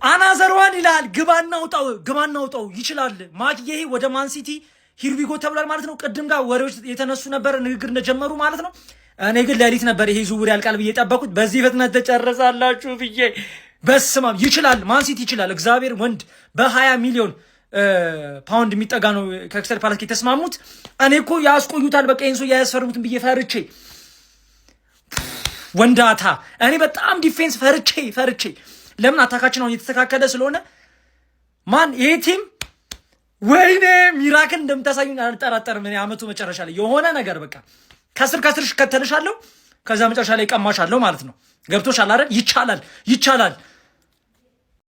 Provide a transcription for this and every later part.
አናዘርዋን ይላል። ግባና ውጣው ይችላል። ማግዬ ወደ ማን ሲቲ ሂርቢጎ ተብሏል ማለት ነው። ቅድም ጋር ወሬዎች የተነሱ ነበር ንግግር እንደጀመሩ ማለት ነው። እኔ ግን ሌሊት ነበር ይሄ ዝውውር ያልቃል ብዬ ጠበቁት። በዚህ ፍጥነት ተጨረሳላችሁ ብዬ በስማም ይችላል። ማን ሲቲ ይችላል። እግዚአብሔር ወንድ በ20 ሚሊዮን ፓውንድ የሚጠጋ ነው ከክሪስታል ፓላስ የተስማሙት። እኔ እኮ ያስቆዩታል በቃ ኤንሶ ያስፈርሙትን ብዬ ፈርቼ ወንዳታ እኔ በጣም ዲፌንስ ፈርቼ ለምን አታካችን አሁን የተስተካከለ ስለሆነ ማን ይሄ ቲም ወይኔ ሚራክል እንደምታሳዩኝ አልጠራጠርም። እኔ አመቱ መጨረሻ ላይ የሆነ ነገር በቃ ከስር ከተልሻለሁ ከዛ መጨረሻ ላይ ቀማሻለሁ ማለት ነው። ገብቶሻል አይደል? ይቻላል።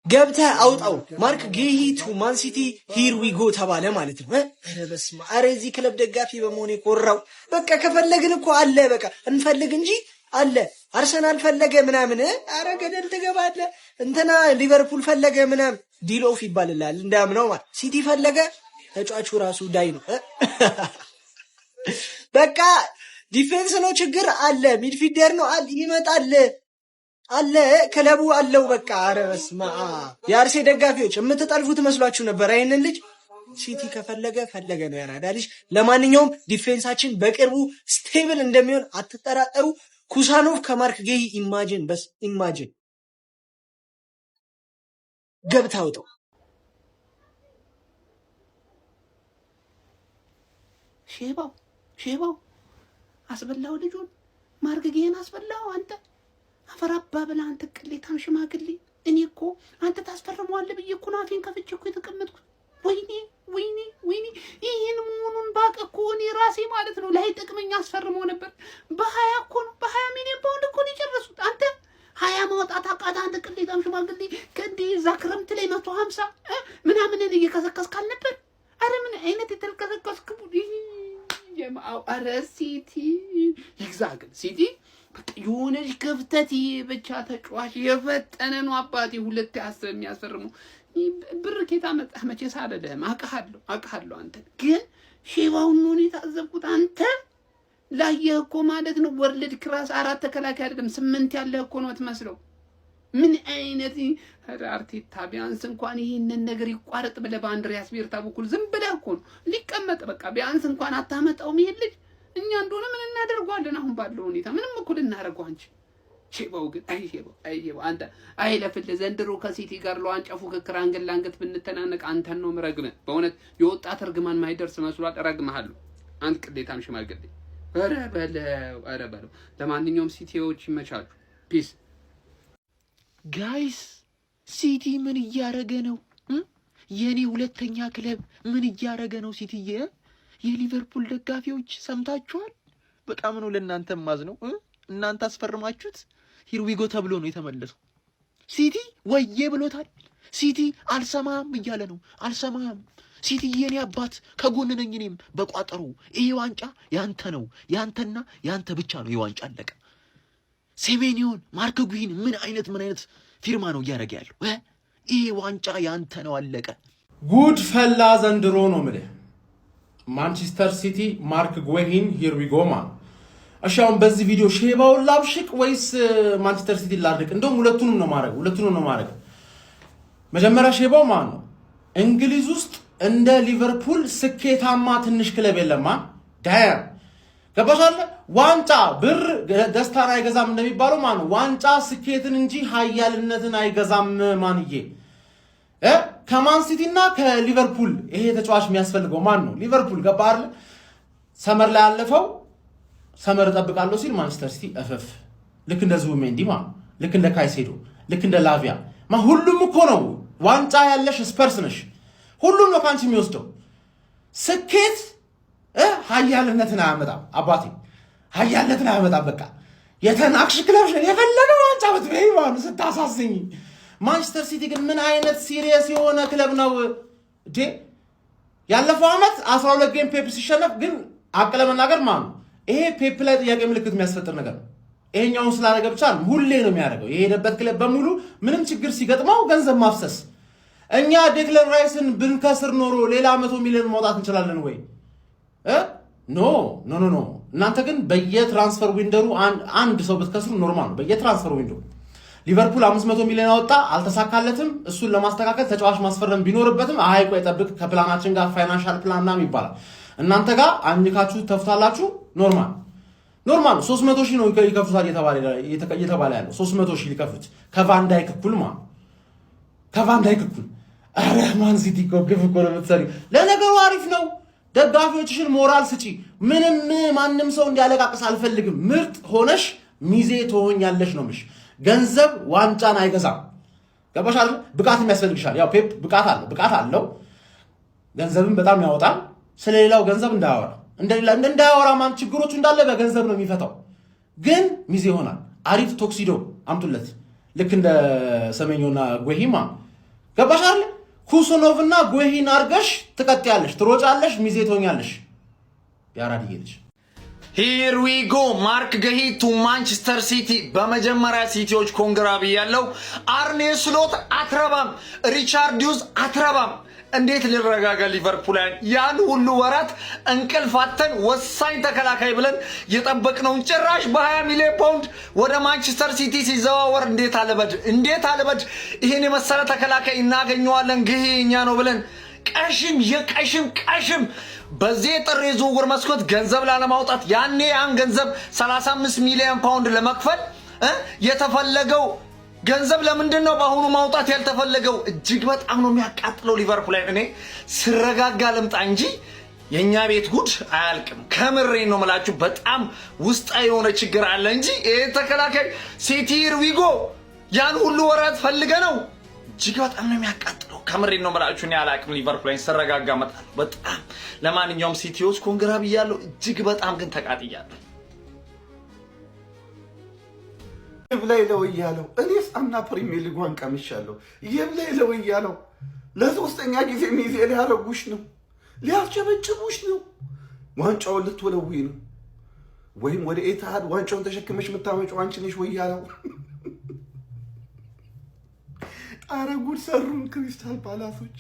ገብተህ አውጣው። ማርክ ጌሂ ቱ ማን ሲቲ ሂር ዊ ጎ ተባለ ማለት ነው። ኧረ በስመ አብ! ኧረ እዚህ ክለብ ደጋፊ በመሆኔ ኮራው። በቃ ከፈለግን እኮ አለ በቃ እንፈልግ እንጂ አለ። አርሰናል ፈለገ ምናምን ኧረ ገደል ትገባለህ። እንትና ሊቨርፑል ፈለገ ምናምን ዲል ኦፍ ይባልላል እንዳምነው ማለት ሲቲ ፈለገ ተጫዋቹ ራሱ ዳይ ነው። በቃ ዲፌንስ ነው ችግር አለ። ሚድፊልደር ነው አለ ይመጣል አለ ክለቡ አለው በቃ። ኧረ በስመ አብ! የአርሴ ደጋፊዎች የምትጠልፉት መስሏችሁ ነበር አይንን ልጅ። ሲቲ ከፈለገ ፈለገ ነው ያራዳ ልጅ። ለማንኛውም ዲፌንሳችን በቅርቡ ስቴብል እንደሚሆን አትጠራጠሩ። ኩሳኖቭ ከማርክ ጌሂ ኢማጂን ገብታውጠው ሼባው አስበላው ልጁን ማርክ ጌሂን አስበላው። አንተ አፈራባ ብላ አንተ ቅሌታም ሽማግሌ። እኔ እኮ አንተ ታስፈርመዋለህ ብዬ እኮ አፌን ከፍቼ እኮ የተቀመጥኩት። ወይኔ ይህን መሆኑን ባቅ እኮ እኔ ራሴ ማለት ነው ላይ ጥቅመኛ አስፈርመው ነበር። በ20 እኮ ነው በ20 ሚሊዮን ፓውንድ እኮ ነው የጨረሱት። አንተ 20 ማውጣት አቃታ አንተ ቅሌታም ሽማግሌ። ከእንዲህ እዛ ክረምት ላይ 150 ምናምንን እየከሰከስክ አልነበር? አረ ምን አይነት የተልከሰከስክ የማው አረ ሲቲ ይግዛግን ሲቲ በቃ የሆነች ክፍተት ብቻ ተጫዋች የፈጠነ ነው አባቴ። ሁለት ያሰብ የሚያስፈርሙ ብር ኬታ መጣህ መቼ ሳደደም አውቃለሁ። አንተ ግን ሼባውን ነው የታዘብኩት። አንተ ላየህ እኮ ማለት ነው ወርልድ ክላስ 4 ተከላካይ አይደለም 8 ያለህ እኮ ነው የምትመስለው። ምን አይነት አርቴታ ቢያንስ እንኳን ይሄንን ነገር ይቋረጥ ብለህ በአንድሪያስ ቤርታ በኩል ዝም ብለህ እኮ ነው ሊቀመጥ በቃ ቢያንስ እንኳን አታመጣውም ይሄን ልጅ። እኛ እንደሆነ ምን እናደርገዋለን አሁን ባለው ሁኔታ ምንም እኮ ልናደርገው አንቺ። ሼባው ግን ሼባው አንተ አይለፍልህ። ዘንድሮ ከሲቲ ጋር ለዋንጫ ፉክክር አንገት ለአንገት ብንተናነቅ አንተን ነው ምረግመህ። በእውነት የወጣት እርግማን ማይደርስ መስሏል። እረግምሃለሁ አንተ ቅሌታም ሽማግሌ። ኧረ በለው። ለማንኛውም ሲቲዎች ይመቻቹ። ፒስ ጋይስ። ሲቲ ምን እያረገ ነው? የኔ ሁለተኛ ክለብ ምን እያረገ ነው? ሲቲዬ የሊቨርፑል ደጋፊዎች ሰምታችኋል? በጣም ነው ለእናንተ ማዝነው። እናንተ አስፈርማችሁት ሂርዊጎ ተብሎ ነው የተመለሰው። ሲቲ ወዬ ብሎታል። ሲቲ አልሰማም እያለ ነው። አልሰማም ሲቲ የኔ አባት ከጎን ነኝ እኔም በቋጠሩ። ይሄ ዋንጫ ያንተ ነው፣ ያንተና ያንተ ብቻ ነው። ይሄ ዋንጫ አለቀ። ሴሜኒዮን ማርክ ጉሂን ምን አይነት ፊርማ ነው እያደረገ ያለው? ይሄ ዋንጫ ያንተ ነው፣ አለቀ። ጉድ ፈላ ዘንድሮ ነው የምልህ። ማንቸስተር ሲቲ ማርክ ጉሂን ሂርዊጎ ማን። እሺ አሁን በዚህ ቪዲዮ ሼባውን ላብሽቅ ወይስ ማንቸስተር ሲቲ ላድርቅ? እንደውም ሁለቱንም ነው ማድረግ። መጀመሪያ ሼባው ማን ነው? እንግሊዝ ውስጥ እንደ ሊቨርፑል ስኬታማ ትንሽ ክለብ የለማ። ዳያም ገባሻለ? ዋንጫ ብር ደስታን አይገዛም እንደሚባለው ማን ነው? ዋንጫ ስኬትን እንጂ ሀያልነትን አይገዛም። ማንዬ ከማን ሲቲ እና ከሊቨርፑል ይሄ ተጫዋች የሚያስፈልገው ማን ነው? ሊቨርፑል ገባ አይደል? ሰመር ላይ ያለፈው ሰመር ጠብቃለሁ ሲል ማንቸስተር ሲቲ እፈፍ። ልክ እንደ ዙቢሜንዲ ማለት ልክ እንደ ካይሴዶ ልክ እንደ ላቪያ ሁሉም እኮ ነው። ዋንጫ ያለሽ ስፐርስ ነሽ። ሁሉም ነው ካንቺ የሚወስደው። ስኬት ሀያልነትን አያመጣም አባቴ፣ ሀያልነትን አያመጣም። በቃ የተናቅሽ ክለብ የፈለገ ዋንጫ ብትበይ ማለት ስታሳዝኝ። ማንቸስተር ሲቲ ግን ምን አይነት ሲሪየስ የሆነ ክለብ ነው እንዴ! ያለፈው ዓመት 12 ጌም ፔፕ ሲሸነፍ ግን አቅለ መናገር ማለት ነው ይሄ ፔፕ ላይ ጥያቄ ምልክት የሚያስፈጥር ነገር ነው። ይሄኛውን ስላደረገ ብቻ ሁሌ ነው የሚያደርገው። የሄደበት ክለብ በሙሉ ምንም ችግር ሲገጥመው ገንዘብ ማፍሰስ። እኛ ዴክለር ራይስን ብንከስር ኖሮ ሌላ 100 ሚሊዮን ማውጣት እንችላለን ወይ? ኖ። እናንተ ግን በየትራንስፈር ዊንደሩ አንድ ሰው ብትከስሩ ኖርማል ነው። በየትራንስፈር ዊንደሩ ሊቨርፑል 500 ሚሊዮን አወጣ፣ አልተሳካለትም። እሱን ለማስተካከል ተጫዋች ማስፈረም ቢኖርበትም አይ ቆይ ጠብቅ ከፕላናችን ጋር ፋይናንሻል ፕላንናም ይባላል። እናንተ ጋር አንካችሁ ተፍታላችሁ። ኖርማል 300 ሺህ ነው ይከፍቱታል እየተባለ ያለው 300 ሺህ ሊከፍቱት ከቫንዳይክ እኩል ማለት ከቫንዳይክ እኩል። አረ ማን ሲቲ እኮ ግፍ እኮ ነው የምትሰሪው። ለነገሩ አሪፍ ነው። ደጋፊዎችሽን ሞራል ስጪ። ምንም ማንም ሰው እንዲያለቃቅስ አልፈልግም። ምርጥ ሆነሽ ሚዜ ትሆኛለሽ ነው ምሽ። ገንዘብ ዋንጫን አይገዛም። ገባሽ አይደል? ብቃትም ያስፈልግሻል። ያው ፔፕ ብቃት አለው። ገንዘብም በጣም ያወጣል። ስለሌላው ገንዘብ እንዳያወራ ማን ችግሮቹ እንዳለ በገንዘብ ነው የሚፈታው። ግን ሚዜ ይሆናል። አሪፍ ቶክሲዶ አምጡለት። ልክ እንደ ሰሜኞና ጎሂማ ገባሽ አይደል? ኩሱኖቭና ጎሂን አርገሽ ትቀጥያለሽ፣ ትሮጫለሽ፣ ሚዜ ትሆኛለሽ። ያራድዬ ልጅ ሂር ዊ ጎ ማርክ ገሂ ቱ ማንቸስተር ሲቲ። በመጀመሪያ ሲቲዎች ኮንግራ ብያለው። አርኔ ስሎት አትረባም፣ ሪቻርድ ዩዝ አትረባም። እንዴት ሊረጋጋ ሊቨርፑላን? ያን ሁሉ ወራት እንቅልፋተን ወሳኝ ተከላካይ ብለን የጠበቅነውን ጭራሽ በ20 ሚሊዮን ፓውንድ ወደ ማንቸስተር ሲቲ ሲዘዋወር እንዴት አለበድ ይሄን የመሰለ ተከላካይ እናገኘዋለን ገሂ እኛ ነው ብለን ቀሽም በዚህ ጥር የዝውውር መስኮት ገንዘብ ላለማውጣት ያኔ ያን ገንዘብ 35 ሚሊዮን ፓውንድ ለመክፈል የተፈለገው ገንዘብ ለምንድን ነው በአሁኑ ማውጣት ያልተፈለገው? እጅግ በጣም ነው የሚያቃጥለው ሊቨርፑል። እኔ ስረጋጋ ልምጣ እንጂ የኛ ቤት ጉድ አያልቅም። ከምሬ ነው የምላችሁ። በጣም ውስጣዊ የሆነ ችግር አለ እንጂ ይሄ ተከላካይ ሲቲ ርዊጎ ያን ሁሉ ወራት ፈልገ ነው። እጅግ በጣም ነው የሚያቃጥለው። ከምሬ ነው የምላችሁ። እኔ አላቅም። ሊቨርፑል ስረጋጋ እመጣለሁ። በጣም ለማንኛውም ሲቲዎች ኮንግራ ብያለሁ። እጅግ በጣም ግን ተቃጥያለሁ። ይብላይ ለወያለው እኔስ አምና ፕሪሚየር ሊጓን ቀምሻለሁ። ይብላይ ለወያለው ለሶስተኛ ጊዜ ሚዜ ሊያረጉሽ ነው፣ ሊያስጨበጭቡሽ ነው፣ ዋንጫውን ልትወለውይ ነው። ወይም ወደ ኤትሃድ ዋንጫውን ተሸክመሽ የምታመጪው አንቺ ነሽ ወያለው። ጣረ ጉድ ሰሩን ክሪስታል ፓላሶች።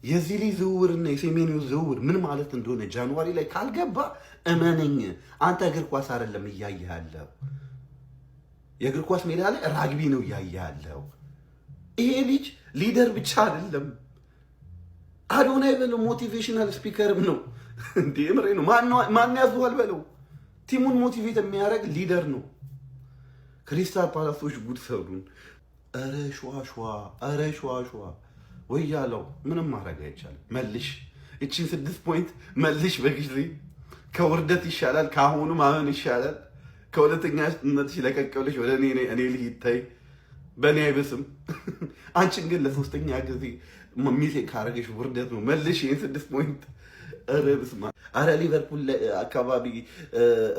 የዚህ ልጅ ዝውውርና የሴሜኒዮ ዝውውር ምን ማለት እንደሆነ ጃንዋሪ ላይ ካልገባ እመነኝ አንተ እግር ኳስ አይደለም እያየህ ያለው፣ የእግር ኳስ ሜዳ ላይ ራግቢ ነው እያየህ ያለው። ይሄ ልጅ ሊደር ብቻ አይደለም፣ አዶናይ በለው ሞቲቬሽናል ስፒከርም ነው። እንዴ ምሬ ነው። ማን ያዘዋል በለው፣ ቲሙን ሞቲቬት የሚያደርግ ሊደር ነው። ክሪስታል ፓላሶች ጉድ ሰሩን። አረ ሸዋሸዋ ወያለው ምንም ማድረግ አይቻልም። መልሽ እቺን 6 ፖይንት መልሽ በጊዜ ከውርደት ይሻላል፣ ካሁኑ ማመን ይሻላል። ከሁለተኛነትሽ ለቀቀልሽ ወደ እኔ ልጅ ይታይ በእኔ አይበስም። አንቺን ግን ለሶስተኛ ጊዜ ሚዜ ካረገሽ ውርደት ነው። መልሽ ይህን 6 ፖይንት። አረ በስመ አብ። አረ ሊቨርፑል አካባቢ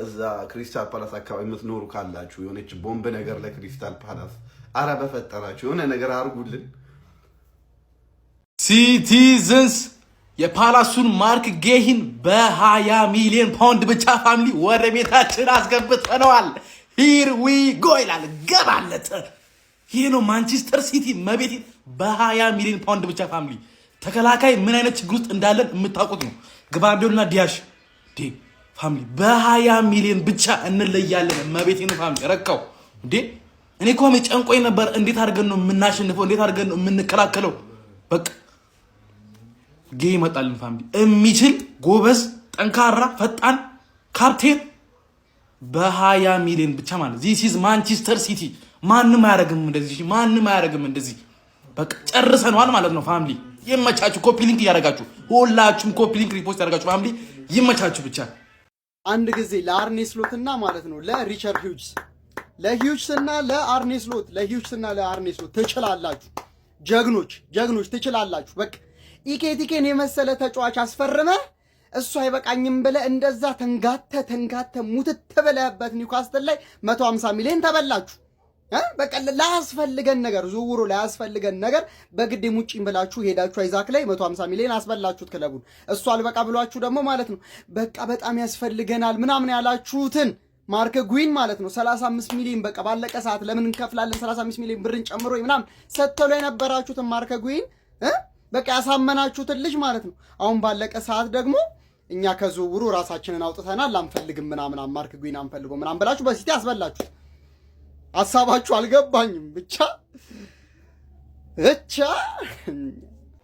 እዛ ክሪስታል ፓላስ አካባቢ የምትኖሩ ካላችሁ የሆነች ቦምብ ነገር ለክሪስታል ፓላስ አረ በፈጠራችሁ የሆነ ነገር አድርጉልን። ሲቲዝንስ የፓላሱን ማርክ ጌሂን በ20 ሚሊዮን ፓውንድ ብቻ ፋሚሊ ወደ ቤታችን አስገብተነዋል። ሂር ዊ ጎ ይላል። ገባለት። ይሄ ነው ማንቸስተር ሲቲ መቤት በ20 ሚሊዮን ፓውንድ ብቻ ፋሚሊ። ተከላካይ ምን አይነት ችግር ውስጥ እንዳለን የምታውቁት ነው። ግባንዶልና ዲያሽ ፋሚሊ በ20 ሚሊዮን ብቻ እንለያለን። መቤት ነው ፋሚሊ ረካው እንዴ። እኔ እኮ ጨንቆኝ ነበር። እንዴት አድርገን ነው የምናሸንፈው? እንዴት አድርገን ነው የምንከላከለው? በቃ ጌ ይመጣልን ፋሚሊ። የሚችል ጎበዝ፣ ጠንካራ፣ ፈጣን ካፕቴን በ20 ሚሊዮን ብቻ ማለት ዚስ ኢዝ ማንቸስተር ሲቲ። ማንም አያደርግም እንደዚህ። በቃ ጨርሰነዋል ማለት ነው ፋሚሊ። ይመቻችሁ። ኮፒ ሊንክ እያደረጋችሁ ሁላችሁም ኮፒ ሊንክ ሪፖስት ያደርጋችሁ ፋሚሊ። ይመቻችሁ ብቻ። አንድ ጊዜ ለአርኔ ስሎትና ማለት ነው ለሪቻርድ ሂውጅስ ለሂውጅስና ለአርኔ ስሎት ትችላላችሁ። ጀግኖች ትችላላችሁ። በቃ ኢኬቲኬን የመሰለ ተጫዋች አስፈርመ እሱ አይበቃኝም ብለ እንደዛ ተንጋተ ሙትት ብለህበት ኒውካስትል ላይ 150 ሚሊዮን ተበላችሁ። በቃ ላያስፈልገን ነገር ዝውውሩ ላያስፈልገን ነገር በግድ ሙጪን ብላችሁ ሄዳችሁ አይዛክ ላይ 150 ሚሊዮን አስበላችሁት ክለቡን። እሱ አልበቃ ብሏችሁ ደግሞ ማለት ነው በቃ በጣም ያስፈልገናል ምናምን ያላችሁትን ማርክ ጉይን ማለት ነው 35 ሚሊዮን በቃ ባለቀ ሰዓት ለምን እንከፍላለን 35 ሚሊዮን ብርን ጨምሮ ምናምን ሰጥተው ላይ ነበራችሁትን ማርክ ጉይን በቃ ያሳመናችሁትን ልጅ ማለት ነው። አሁን ባለቀ ሰዓት ደግሞ እኛ ከዝውውሩ ራሳችንን አውጥተናል አንፈልግም ምናምን ማርክ ጉይን አንፈልገው ምናምን ብላችሁ በሲቲ አስበላችሁ። ሀሳባችሁ አልገባኝም። ብቻ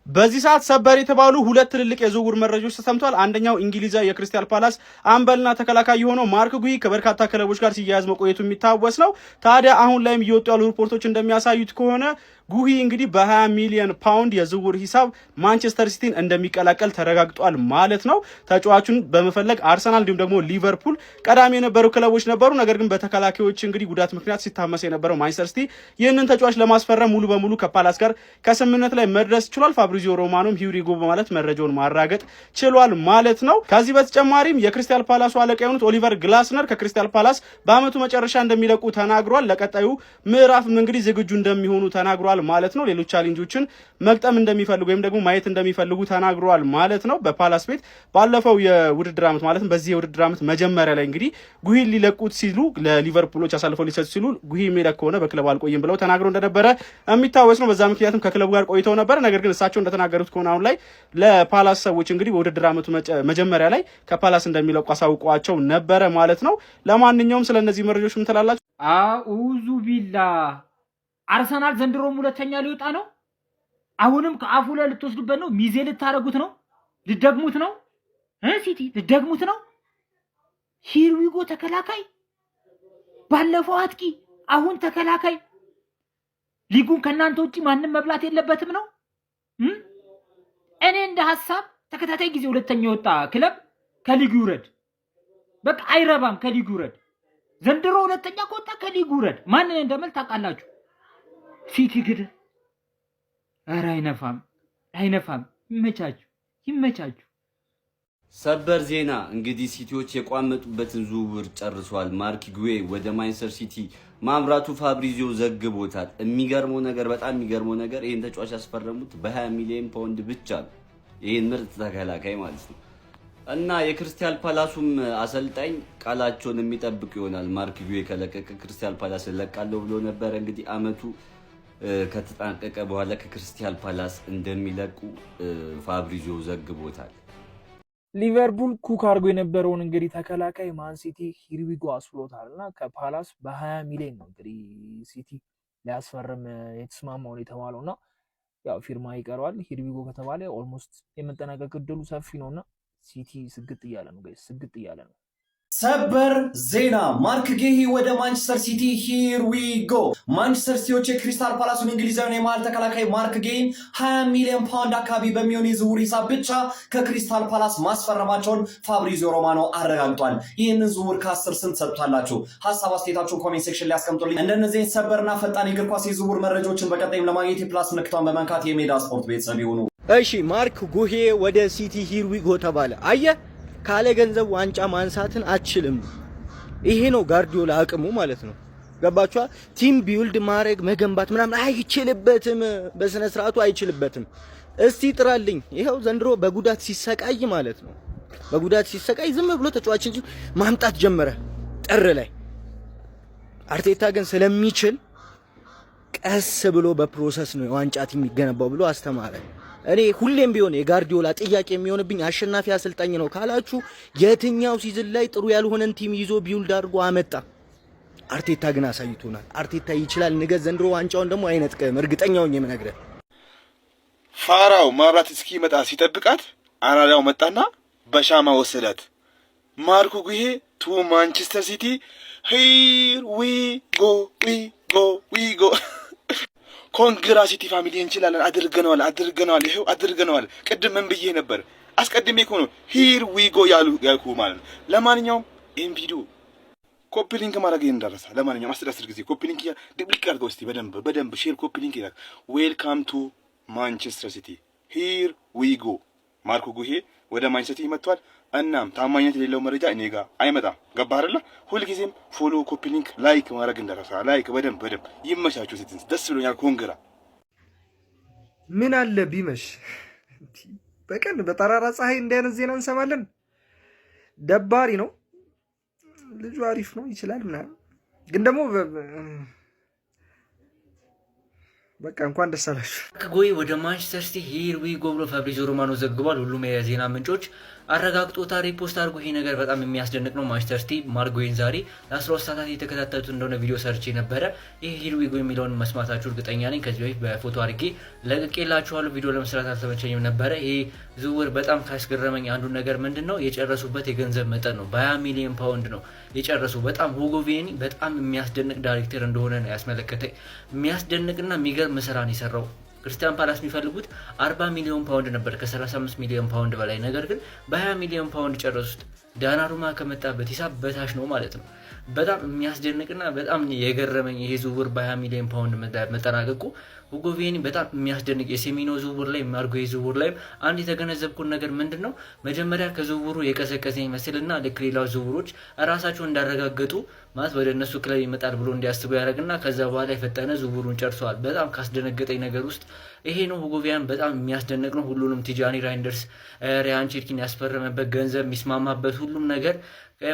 በዚህ ሰዓት ሰበር የተባሉ ሁለት ትልልቅ የዝውውር መረጃዎች ተሰምቷል። አንደኛው እንግሊዛዊ የክሪስታል ፓላስ አምበልና ተከላካይ የሆነው ማርክ ጉሂ ከበርካታ ክለቦች ጋር ሲያያዝ መቆየቱ የሚታወስ ነው። ታዲያ አሁን ላይም እየወጡ ያሉ ሪፖርቶች እንደሚያሳዩት ከሆነ ጉሂ እንግዲህ በ20 ሚሊዮን ፓውንድ የዝውውር ሂሳብ ማንቸስተር ሲቲን እንደሚቀላቀል ተረጋግጧል ማለት ነው። ተጫዋቹን በመፈለግ አርሰናል እንዲሁም ደግሞ ሊቨርፑል ቀዳሚ የነበሩ ክለቦች ነበሩ። ነገር ግን በተከላካዮች እንግዲህ ጉዳት ምክንያት ሲታመስ የነበረው ማንቸስተር ሲቲ ይህንን ተጫዋች ለማስፈረም ሙሉ በሙሉ ከፓላስ ጋር ከስምምነት ላይ መድረስ ችሏል። ፋብሪዚዮ ሮማኖም ሂሪጎ በማለት መረጃውን ማራገጥ ችሏል ማለት ነው። ከዚህ በተጨማሪም የክሪስታል ፓላሱ አለቃ የሆኑት ኦሊቨር ግላስነር ከክሪስታል ፓላስ በአመቱ መጨረሻ እንደሚለቁ ተናግሯል። ለቀጣዩ ምዕራፍም እንግዲህ ዝግጁ እንደሚሆኑ ተናግሯል ማለት ነው። ሌሎች ቻሌንጆችን መግጠም እንደሚፈልጉ ወይም ደግሞ ማየት እንደሚፈልጉ ተናግሯል ማለት ነው። በፓላስ ቤት ባለፈው የውድድር ዓመት ማለት በዚህ የውድድር ዓመት መጀመሪያ ላይ እንግዲህ ጉሂ ሊለቁት ሲሉ ለሊቨርፑሎች አሳልፈው ሊሰጡ ሲሉ ጉሂ የሚለቅ ከሆነ በክለቡ አልቆይም ብለው ተናግረው እንደነበረ የሚታወስ ነው። በዛ ምክንያትም ከክለቡ ጋር ቆይተው ነበር። ነገር ግን እሳቸው እንደተናገሩት ከሆነ አሁን ላይ ለፓላስ ሰዎች እንግዲህ በውድድር ዓመቱ መጀመሪያ ላይ ከፓላስ እንደሚለቁ አሳውቀዋቸው ነበረ ማለት ነው። ለማንኛውም ስለነዚህ መረጃዎች ምን ትላላችሁ? አኡዙ ቢላ አርሰናል ዘንድሮም ሁለተኛ ሊወጣ ነው። አሁንም ከአፉ ላይ ልትወስዱበት ነው። ሚዜ ልታረጉት ነው። ልደግሙት ነው። ሲቲ ልደግሙት ነው። ሂርዊጎ ተከላካይ፣ ባለፈው አጥቂ፣ አሁን ተከላካይ። ሊጉን ከእናንተ ውጪ ማንም መብላት የለበትም ነው። እኔ እንደ ሐሳብ ተከታታይ ጊዜ ሁለተኛ የወጣ ክለብ ከሊጉ ይውረድ። በቃ አይረባም፣ ከሊጉ ይውረድ። ዘንድሮ ሁለተኛ ከወጣ ከሊጉ ይውረድ። ማንን እንደመል ታውቃላችሁ? ሲቲ ግድ ኧረ አይነፋም። ይመቻችሁ። ሰበር ዜና እንግዲህ ሲቲዎች የቋመጡበትን ዝውውር ጨርሷል። ማርክ ጉሂ ወደ ማንቸስተር ሲቲ ማምራቱ ፋብሪዚዮ ዘግቦታል። በጣም የሚገርመው ነገር ይህን ተጫዋች ያስፈረሙት በ20 ሚሊዮን ፓውንድ ብቻ ነው። ይህን ምርጥ ተከላካይ ማለት ነው። እና የክሪስታል ፓላሱም አሰልጣኝ ቃላቸውን የሚጠብቅ ይሆናል። ማርክ ጉሂ ከለቀቀ ክሪስታል ፓላስ ለቃለሁ ብሎ ነበር። እንግዲህ አመቱ ከተጠናቀቀ በኋላ ከክሪስታል ፓላስ እንደሚለቁ ፋብሪዚዮ ዘግቦታል። ሊቨርፑል ኩክ አድርጎ የነበረውን እንግዲህ ተከላካይ ማን ሲቲ ሂርዊጎ አስፍሎታል እና ከፓላስ በ20 ሚሊዮን ነው እንግዲህ ሲቲ ሊያስፈርም የተስማማውን የተባለው እና ያው ፊርማ ይቀረዋል። ሂርዊጎ ከተባለ ኦልሞስት የመጠናቀቅ እድሉ ሰፊ ነውና ሲቲ ስግጥ እያለ ነው። ሰበር ዜና ማርክ ጉሂ ወደ ማንቸስተር ሲቲ ሂር ዊ ጎ። ማንቸስተር ሲቲዎች የክሪስታል ፓላሱን እንግሊዛዊውን የመሃል ተከላካይ ማርክ ጉሂን 20 ሚሊዮን ፓውንድ አካባቢ በሚሆን የዝውውር ሂሳብ ብቻ ከክሪስታል ፓላስ ማስፈረማቸውን ፋብሪዚዮ ሮማኖ አረጋግጧል። ይህንን ዝውውር ከ10 ስንት ሰጥቷላችሁ? ሀሳብ አስተያየታችሁን ኮሜንት ሴክሽን ላይ አስቀምጡልኝ። እንደነዚህ ሰበርና ፈጣን የእግር ኳስ የዝውውር መረጃዎችን በቀጣይም ለማግኘት የፕላስ ምልክቷን በመንካት የሜዳ ስፖርት ቤተሰብ ይሁኑ። እሺ ማርክ ጉሂ ወደ ሲቲ ሂር ዊ ጎ ተባለ። አየህ ካለ ገንዘብ ዋንጫ ማንሳትን አትችልም። ይሄ ነው ጋርዲዮላ አቅሙ ማለት ነው። ገባችኋ? ቲም ቢውልድ ማድረግ መገንባት ምናምን አይችልበትም። በስነ ስርዓቱ አይችልበትም። እስቲ ጥራልኝ። ይሄው ዘንድሮ በጉዳት ሲሰቃይ ማለት ነው። በጉዳት ሲሰቃይ ዝም ብሎ ተጫዋች እንጂ ማምጣት ጀመረ ጥር ላይ። አርቴታ ግን ስለሚችል ቀስ ብሎ በፕሮሰስ ነው ዋንጫ ቲም የሚገነባው ብሎ አስተማረ። እኔ ሁሌም ቢሆን የጋርዲዮላ ጥያቄ የሚሆንብኝ አሸናፊ አሰልጣኝ ነው ካላችሁ የትኛው ሲዝን ላይ ጥሩ ያልሆነን ቲም ይዞ ቢውልድ አድርጎ አመጣ? አርቴታ ግን አሳይቶናል። አርቴታ ይችላል። ንገት ዘንድሮ ዋንጫውን ደግሞ አይነጥቅም። እርግጠኛውን የምነግርህ ፋራው ማብራት እስኪመጣ ሲጠብቃት አራዳው መጣና በሻማ ወሰዳት። ማርክ ጉሂ ቱ ማንቸስተር ሲቲ ሂር ዊ ጎ ኮንግራ ሲቲ ፋሚሊ እንችላለን። አድርገነዋል። ይሄው አድርገነዋል። ቅድም ምን ብዬ ነበር? አስቀድሜ እኮ ነው ሂር ዊ ጎ ያልኩ ማለት ነው። ለማንኛውም ይህን ቪዲዮ ኮፒ ሊንክ ማድረግ እንዳረሳ። ለማንኛውም 10 ጊዜ ኮፒ ሊንክ ድብልቅ አድርገው እስቲ በደንብ ሼር ኮፒ ሊንክ ይላል። ዌልካም ቱ ማንቸስተር ሲቲ ሂር ዊ ጎ። ማርክ ጉሂ ወደ ማንቸስተር ሲቲ መጥቷል። እናም ታማኝነት የሌለው መረጃ እኔ ጋር አይመጣም። ገባህ አይደለ? ሁልጊዜም ፎሎ፣ ኮፒ ሊንክ፣ ላይክ ማድረግ እንዳረሳ። ላይክ በደንብ ይመቻችሁ። ሲቲንስ ደስ ብሎኛል። ኮንግራ። ምን አለ ቢመሽ በቀን በጠራራ ፀሐይ እንዲህ አይነት ዜና እንሰማለን። ደባሪ ነው። ልጁ አሪፍ ነው ይችላል ምናምን፣ ግን ደግሞ በቃ እንኳን ደስ አላችሁ። ጉሂ ወደ ማንቸስተር ሲቲ ሂር ዊ ጎ ብሎ ፋብሪዚዮ ሮማኖ ዘግቧል። ሁሉም የዜና ምንጮች አረጋግጦታል። ሪፖስት አድርጎ ይሄ ነገር በጣም የሚያስደንቅ ነው። ማንቸስተር ሲቲ ማርክ ጉዌን ዛሬ ለ12 ሰዓታት የተከታተሉት እንደሆነ ቪዲዮ ሰርቼ ነበረ። ይሄ ሂር ዊ ጎ የሚለውን መስማታችሁ እርግጠኛ ነኝ። ከዚህ በፊት በፎቶ አድርጌ ለቅቄላችኋለሁ። ቪዲዮ ለመስራት አልተመቸኝም ነበረ። ይሄ ዝውውር በጣም ካስገረመኝ አንዱ ነገር ምንድነው የጨረሱበት የገንዘብ መጠን ነው። በ20 ሚሊዮን ፓውንድ ነው የጨረሱ። በጣም ሁጎ ቬኒ በጣም የሚያስደንቅ ዳይሬክተር እንደሆነ ነው ያስመለከተኝ። የሚያስደንቅና የሚገርም ስራ ነው የሰራው። ክርስቲያን ፓላስ የሚፈልጉት 40 ሚሊዮን ፓውንድ ነበር ከ35 ሚሊዮን ፓውንድ በላይ፣ ነገር ግን በ20 ሚሊዮን ፓውንድ ጨረሱት። ዳናሩማ ከመጣበት ሂሳብ በታች ነው ማለት ነው። በጣም የሚያስደንቅና በጣም የገረመኝ ይሄ ዝውውር በ20 ሚሊዮን ፓውንድ መጠናቀቁ። ሁጎ ቬኒ በጣም የሚያስደንቅ የሴሚኖ ዝውውር ላይ ማርክ ጉዌ ዝውውር ላይ አንድ የተገነዘብኩት ነገር ምንድነው መጀመሪያ ከዝውውሩ የቀሰቀሰ ይመስልና ልክ ሌላው ዝውውሮች ራሳቸው እንዳረጋገጡ ማለት ወደ እነሱ ክለብ ይመጣል ብሎ እንዲያስቡ ያደርግና ከዛ በኋላ የፈጠነ ዝውውሩን ጨርሰዋል። በጣም ካስደነገጠኝ ነገር ውስጥ ይሄ ነው። ሁጎ ቬኒ በጣም የሚያስደንቅ ነው። ሁሉንም ቲጃኒ ራይንደርስ፣ ሪያን ቼርኪን ያስፈረመበት ገንዘብ የሚስማማበት ሁሉም ነገር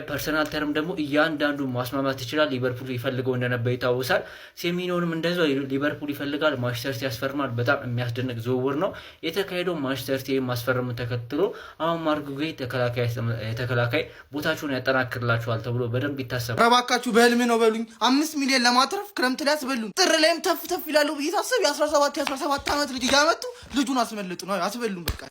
ፐርሰናል ተርም ደግሞ እያንዳንዱ ማስማማት ይችላል። ሊቨርፑል ይፈልገው እንደነበር ይታወሳል። ሴሚኖንም እንደዛው ሊቨርፑል ይፈልጋል፣ ማንቸስተር ሲቲ ያስፈርማል። በጣም የሚያስደንቅ ዝውውር ነው የተካሄደው። ማንቸስተር ሲቲ ማስፈረሙን ተከትሎ አሁን ማርክ ጉዌ ተከላካይ ቦታቸውን ያጠናክርላቸዋል ተብሎ በደንብ ይታሰባል። ረባካችሁ በህልሜ ነው በሉኝ። 5 ሚሊዮን ለማትረፍ ክረምት ላይ አስበሉን። ጥር ላይም ተፍ ይላሉ ብዬ ታስብ የ17 ዓመት ልጅ ያመጡ ልጁን አስመልጡ ነው አስበሉን በቃ።